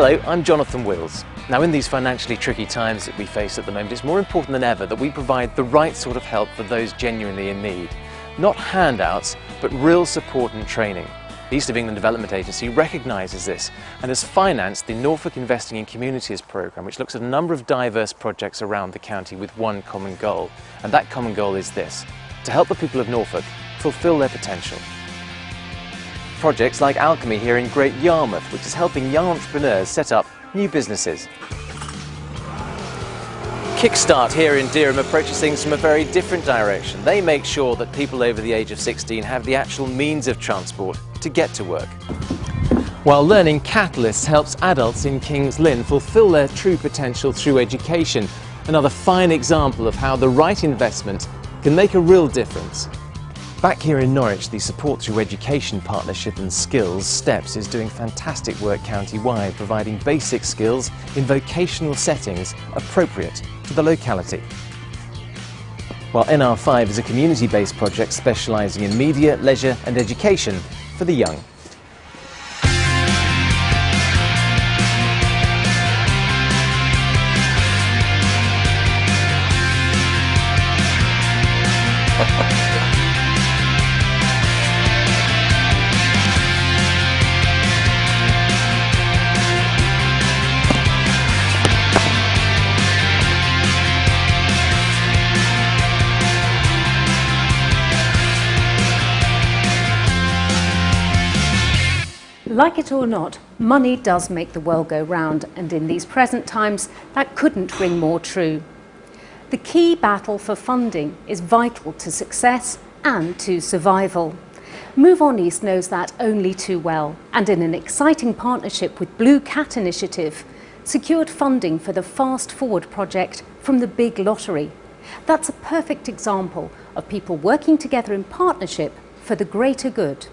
Hello, I'm Jonathan Wills. Now, in these financially tricky times that we face at the moment, it's more important than ever that we provide the right sort of help for those genuinely in need. Not handouts, but real support and training. The East of England Development Agency recognises this and has financed the Norfolk Investing in Communities programme, which looks at a number of diverse projects around the county with one common goal. And that common goal is this: to help the people of Norfolk fulfil their potential. Projects like Alchemy here in Great Yarmouth, which is helping young entrepreneurs set up new businesses. Kickstart here in Dereham approaches things from a very different direction. They make sure that people over the age of 16 have the actual means of transport to get to work. While Learning Catalysts helps adults in Kings Lynn fulfil their true potential through education. Another fine example of how the right investment can make a real difference. Back here in Norwich, the Support Through Education Partnership and Skills, STEPS, is doing fantastic work county-wide, providing basic skills in vocational settings appropriate to the locality. While NR5 is a community-based project specialising in media, leisure and education for the young. Like it or not, money does make the world go round, and in these present times, that couldn't ring more true. The key battle for funding is vital to success and to survival. Move On East knows that only too well, and in an exciting partnership with Blue Cat Initiative, secured funding for the Fast Forward project from the Big Lottery. That's a perfect example of people working together in partnership for the greater good.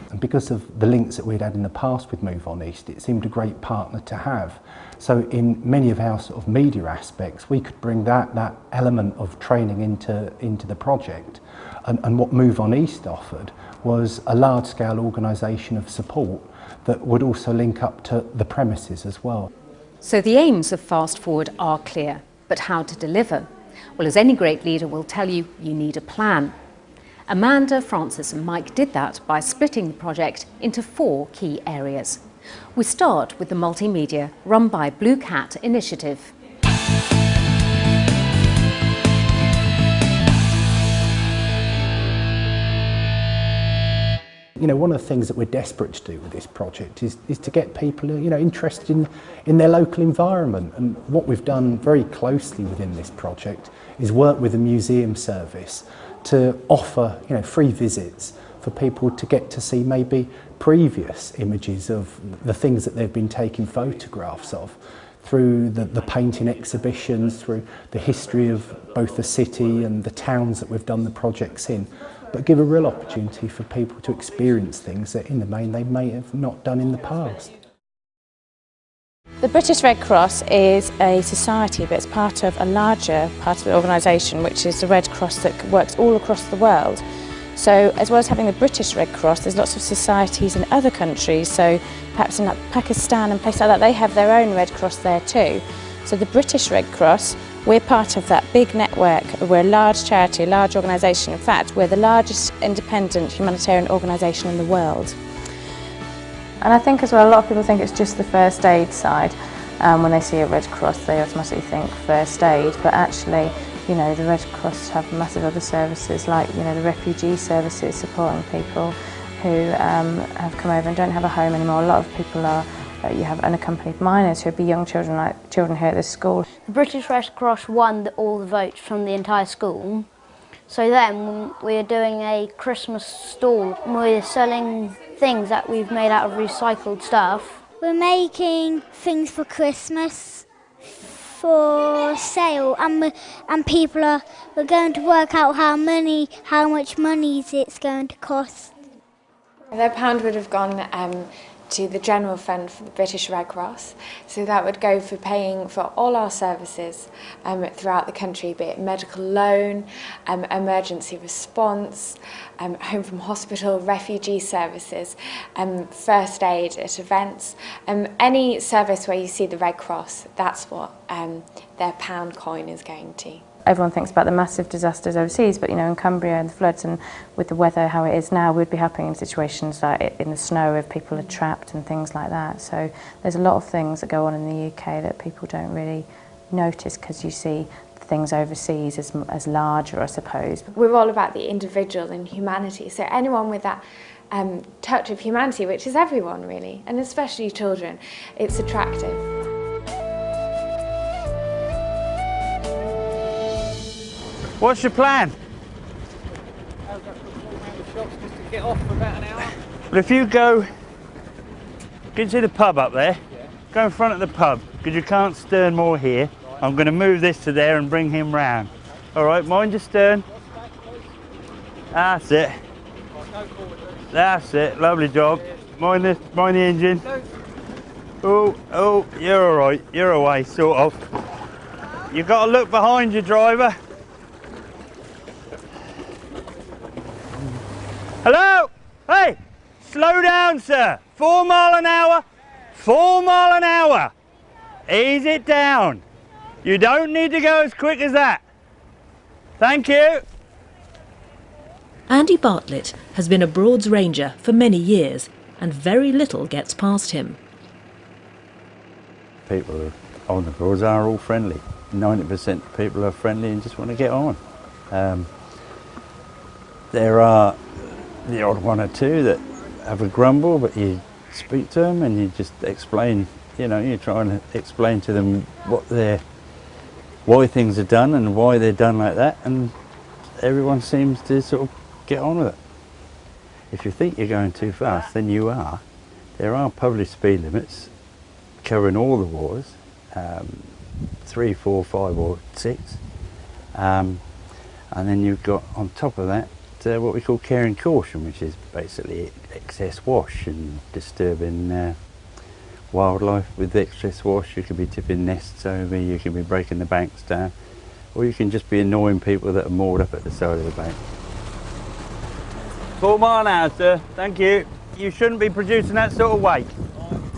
And because of the links that we'd had in the past with Move On East, it seemed a great partner to have. So in many of our sort of media aspects, we could bring that element of training into the project. And what Move On East offered was a large-scale organisation of support that would also link up to the premises as well. So the aims of Fast Forward are clear, but how to deliver? Well, as any great leader will tell you, you need a plan. Amanda, Francis and Mike did that by splitting the project into 4 key areas. We start with the multimedia run by Blue Cat Initiative. You know, one of the things that we're desperate to do with this project is to get people, you know, interested in their local environment. And what we've done very closely within this project is work with the museum service to offer, you know, free visits for people to get to see maybe previous images of the things that they've been taking photographs of, through the painting exhibitions, through the history of both the city and the towns that we've done the projects in, but give a real opportunity for people to experience things that in the main they may have not done in the past. The British Red Cross is a society, but it's part of a larger part of the organisation, which is the Red Cross that works all across the world. So as well as having the British Red Cross, there's lots of societies in other countries, so perhaps in like Pakistan and places like that, they have their own Red Cross there too. So the British Red Cross, we're part of that big network. We're a large charity, a large organisation. In fact, we're the largest independent humanitarian organisation in the world. And I think as well, a lot of people think it's just the first aid side. When they see a Red Cross, they automatically think first aid, but actually, you know, the Red Cross have massive other services like, you know, the refugee services supporting people who have come over and don't have a home anymore. A lot of people are, you have unaccompanied minors who would be young children, like children here at this school. The British Red Cross won all the votes from the entire school. So then we're doing a Christmas stall. We're selling things that we've made out of recycled stuff. We're making things for Christmas for sale, and people we're going to work out how much money it's going to cost. Their pound would have gone to the general fund for the British Red Cross. So that would go for paying for all our services throughout the country, be it medical loan, emergency response, home from hospital, refugee services, first aid at events. Any service where you see the Red Cross, that's what their pound coin is going to. Everyone thinks about the massive disasters overseas, but in Cumbria and the floods and with the weather how it is now, we'd be happening in situations like in the snow if people are trapped and things like that. So there's a lot of things that go on in the UK that people don't really notice because you see things overseas as larger, I suppose. We're all about the individual and humanity, so anyone with that touch of humanity, which is everyone really, and especially children, it's attractive. What's your plan? Get off for about an hour. But if you go, can you see the pub up there? Yeah. Go in front of the pub, because you can't stern more here. Right. I'm going to move this to there and bring him round. All right, mind your stern. That's it. That's it, lovely job. Mind the engine. Oh, you're all right. You're away, sort of. You've got to look behind you, driver. Hello? Hey, slow down, sir. 4 miles an hour. 4 miles an hour. Ease it down. You don't need to go as quick as that. Thank you. Andy Bartlett has been a Broads Ranger for many years, and very little gets past him. People on the Broads are all friendly. 90% of people are friendly and just want to get on. There are the odd one or two that have a grumble, but you speak to them and you just explain, you try and explain to them why things are done and why they're done like that, and everyone seems to sort of get on with it. If you think you're going too fast, then you are. There are published speed limits covering all the waters, 3, 4, 5 or 6, and then you've got on top of that what we call care and caution, which is basically excess wash and disturbing wildlife with excess wash. You could be tipping nests over, you could be breaking the banks down, or you can just be annoying people that are moored up at the side of the bank. 4 miles an hour, sir. Thank you. You shouldn't be producing that sort of weight.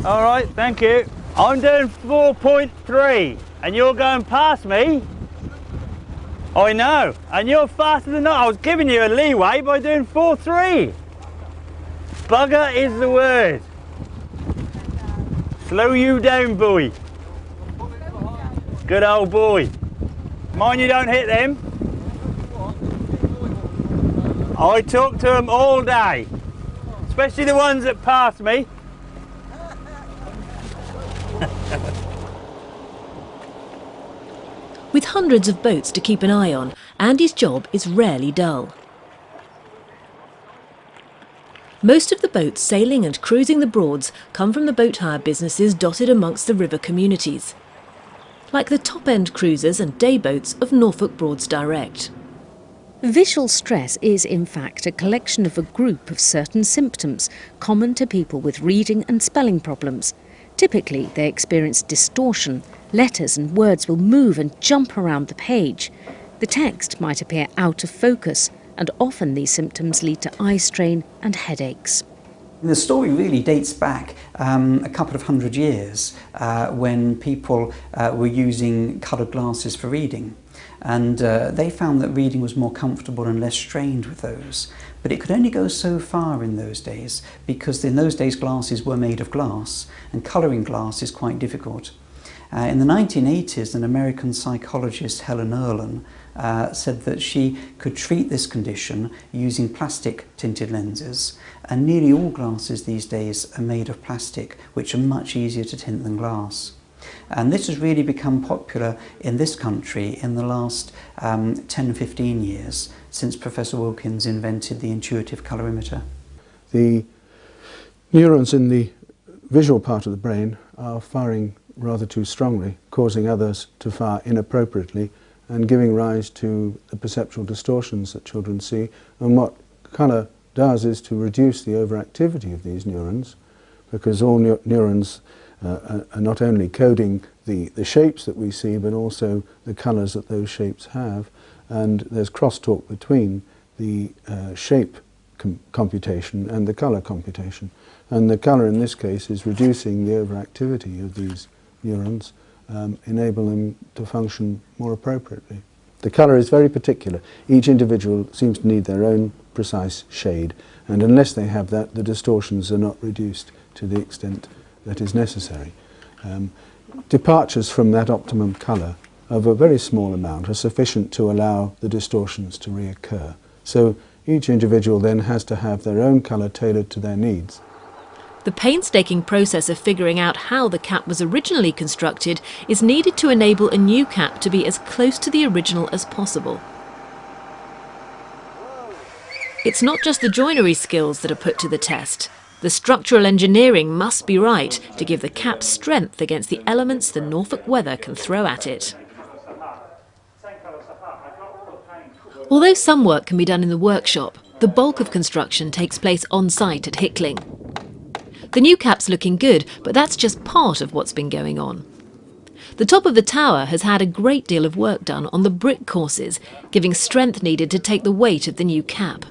All right, thank you. I'm doing 4.3 and you're going past me. I know, and you're faster than I was giving you a leeway by doing 4.3. Bugger is the word. Slow you down, boy. Good old boy. Mind you don't hit them. I talk to them all day, especially the ones that pass me. With hundreds of boats to keep an eye on, Andy's job is rarely dull. Most of the boats sailing and cruising the Broads come from the boat hire businesses dotted amongst the river communities, like the top-end cruisers and day boats of Norfolk Broads Direct. Visual stress is, in fact, a collection of a group of certain symptoms common to people with reading and spelling problems. Typically, they experience distortion. Letters and words will move and jump around the page. The text might appear out of focus, and often these symptoms lead to eye strain and headaches. The story really dates back a couple of 100 years when people were using coloured glasses for reading. And they found that reading was more comfortable and less strained with those. But it could only go so far in those days, because in those days glasses were made of glass, and colouring glass is quite difficult. In the 1980s, an American psychologist, Helen Erlen, said that she could treat this condition using plastic tinted lenses, and nearly all glasses these days are made of plastic, which are much easier to tint than glass. And this has really become popular in this country in the last 10-15 years, since Professor Wilkins invented the intuitive colorimeter. The neurons in the visual part of the brain are firing rather too strongly, causing others to fire inappropriately and giving rise to the perceptual distortions that children see. And what colour does is to reduce the overactivity of these neurons, because all neurons are not only coding the shapes that we see, but also the colours that those shapes have, and there's crosstalk between the shape computation and the colour computation. And the colour in this case is reducing the overactivity of these neurons, enable them to function more appropriately. The colour is very particular. Each individual seems to need their own precise shade, and unless they have that, the distortions are not reduced to the extent that is necessary. Departures from that optimum colour of a very small amount are sufficient to allow the distortions to reoccur. So each individual then has to have their own colour tailored to their needs. The painstaking process of figuring out how the cap was originally constructed is needed to enable a new cap to be as close to the original as possible. It's not just the joinery skills that are put to the test. The structural engineering must be right to give the cap strength against the elements the Norfolk weather can throw at it. Although some work can be done in the workshop, the bulk of construction takes place on-site at Hickling. The new cap's looking good, but that's just part of what's been going on. The top of the tower has had a great deal of work done on the brick courses, giving strength needed to take the weight of the new cap.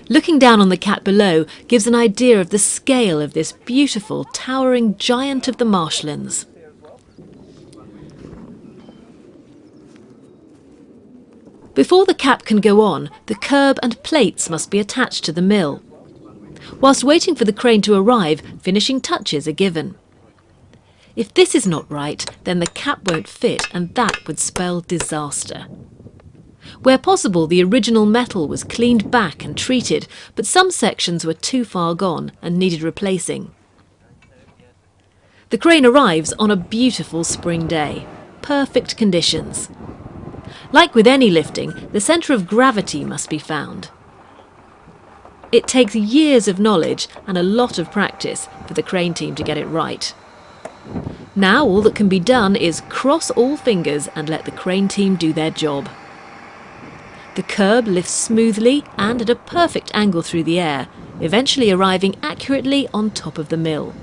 Looking down on the cap below gives an idea of the scale of this beautiful, towering giant of the marshlands. Before the cap can go on, the curb and plates must be attached to the mill. Whilst waiting for the crane to arrive, finishing touches are given. If this is not right, then the cap won't fit, and that would spell disaster. Where possible, the original metal was cleaned back and treated, but some sections were too far gone and needed replacing. The crane arrives on a beautiful spring day. Perfect conditions. Like with any lifting, the centre of gravity must be found. It takes years of knowledge and a lot of practice for the crane team to get it right. Now all that can be done is cross all fingers and let the crane team do their job. The curb lifts smoothly and at a perfect angle through the air, eventually arriving accurately on top of the mill.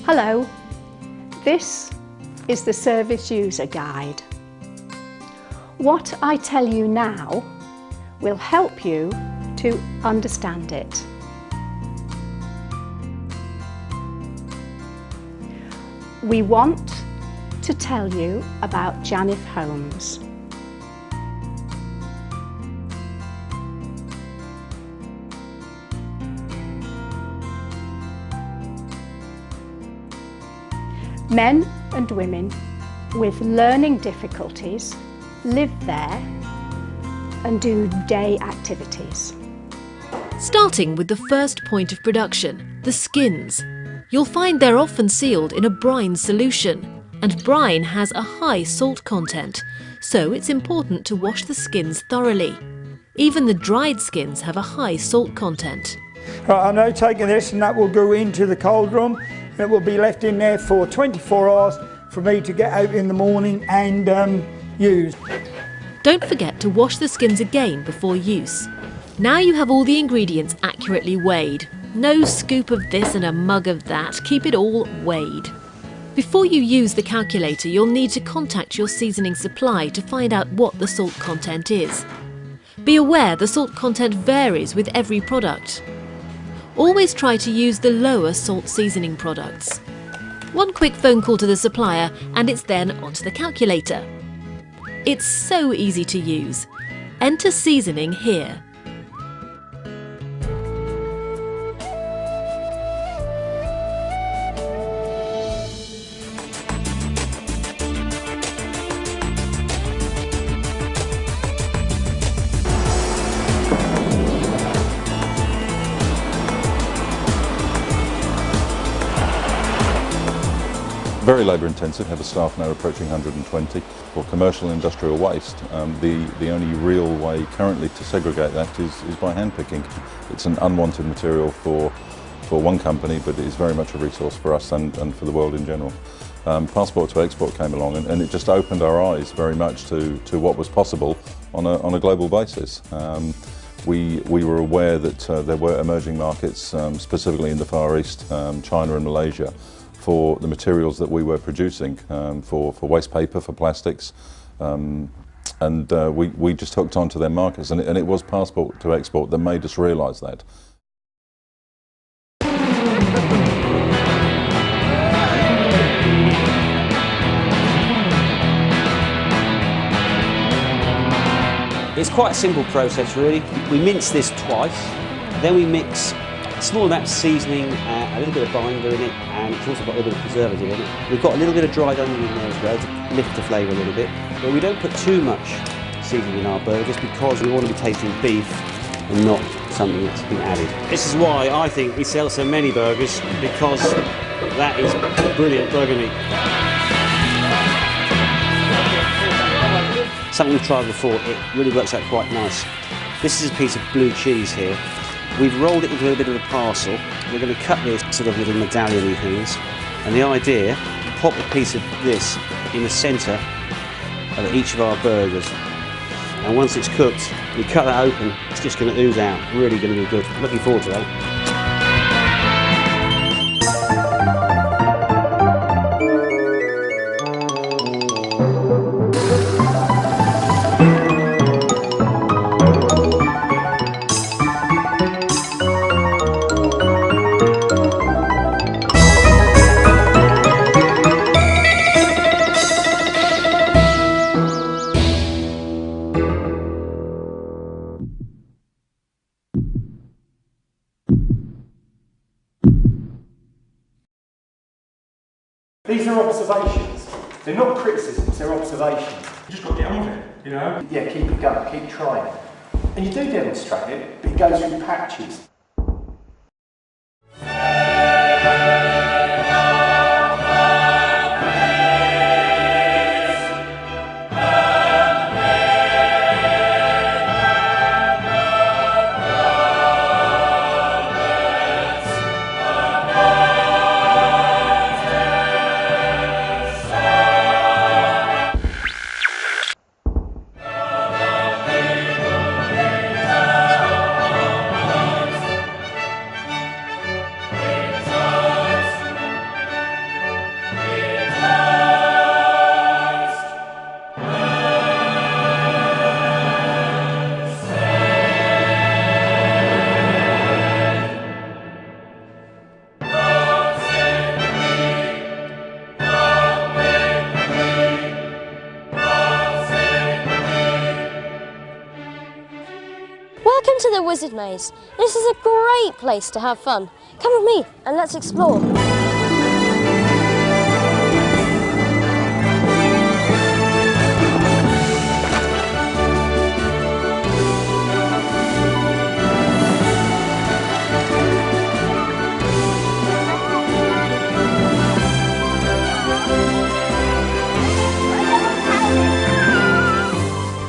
Hello, this is the Service User Guide. What I tell you now will help you to understand it. We want to tell you about Janif Holmes. Men and women with learning difficulties live there and do day activities. Starting with the first point of production, the skins. You'll find they're often sealed in a brine solution, and brine has a high salt content, so it's important to wash the skins thoroughly. Even the dried skins have a high salt content. Right, I'm now taking this and that will go into the cold room. It will be left in there for 24 hours for me to get out in the morning and use. Don't forget to wash the skins again before use. Now you have all the ingredients accurately weighed. No scoop of this and a mug of that, keep it all weighed. Before you use the calculator, you'll need to contact your seasoning supply to find out what the salt content is. Be aware the salt content varies with every product. Always try to use the lower salt seasoning products. One quick phone call to the supplier and it's then onto the calculator. It's so easy to use. Enter seasoning here. Very labour intensive, have a staff now approaching 120. For commercial and industrial waste, the only real way currently to segregate that is by hand picking. It's an unwanted material for one company, but it is very much a resource for us and for the world in general. passport to export came along, and it just opened our eyes very much to what was possible on a global basis. We were aware that there were emerging markets, specifically in the Far East, China and Malaysia, for the materials that we were producing, for waste paper, for plastics, and we just hooked onto their markets, and it was passport to export that made us realise that. It's quite a simple process really. We mince this twice, then we mix a small amount of seasoning, a little bit of binder in it, and it's also got a little bit of preservative in it. We've got a little bit of dried onion in there as well to lift the flavour a little bit. But we don't put too much seasoning in our burgers because we want to be tasting beef and not something that's been added. This is why I think we sell so many burgers, because that is brilliant burger meat. Something we've tried before, it really works out quite nice. This is a piece of blue cheese here. We've rolled it into a bit of a parcel. We're going to cut this sort of little medallion-y things. And the idea, pop a piece of this in the centre of each of our burgers. And once it's cooked, we cut that open, it's just going to ooze out. Really going to be good. Looking forward to that. These are observations. They're not criticisms, they're observations. You just got to get on with it, you know? Yeah, keep it going, keep trying. And you do demonstrate it, but it goes through patches. Welcome to the Wizard Maze. This is a great place to have fun. Come with me and let's explore.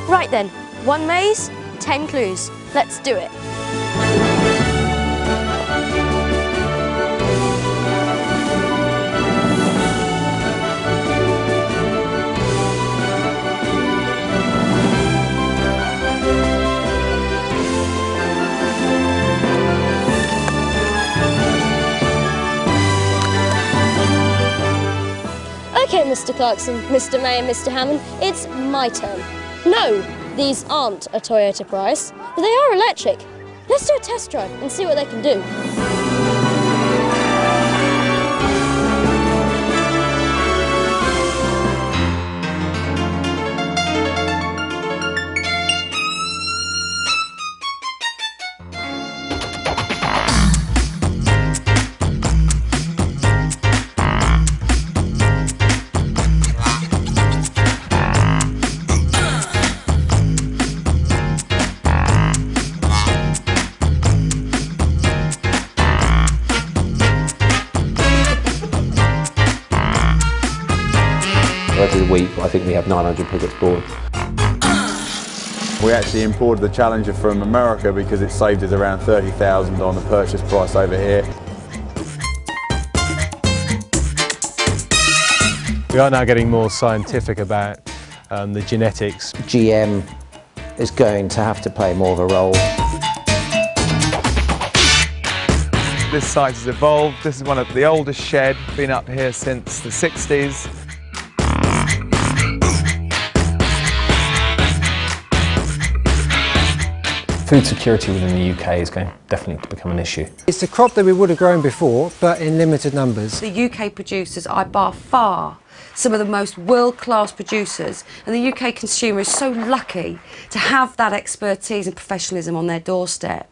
Right then, 1 maze, 10 clues. Let's do it. Okay, Mr. Clarkson, Mr. May and Mr. Hammond, it's my turn. No, these aren't a Toyota Prius, but they are electric. Let's do a test drive and see what they can do. Every week, I think we have 900 piglets born. We actually imported the Challenger from America because it saved us around 30,000 on the purchase price over here. We are now getting more scientific about the genetics. GM is going to have to play more of a role. This site has evolved. This is one of the oldest shed, been up here since the 60s. Food security within the UK is going definitely to become an issue. It's a crop that we would have grown before, but in limited numbers. The UK producers are by far some of the most world-class producers, and the UK consumer is so lucky to have that expertise and professionalism on their doorstep.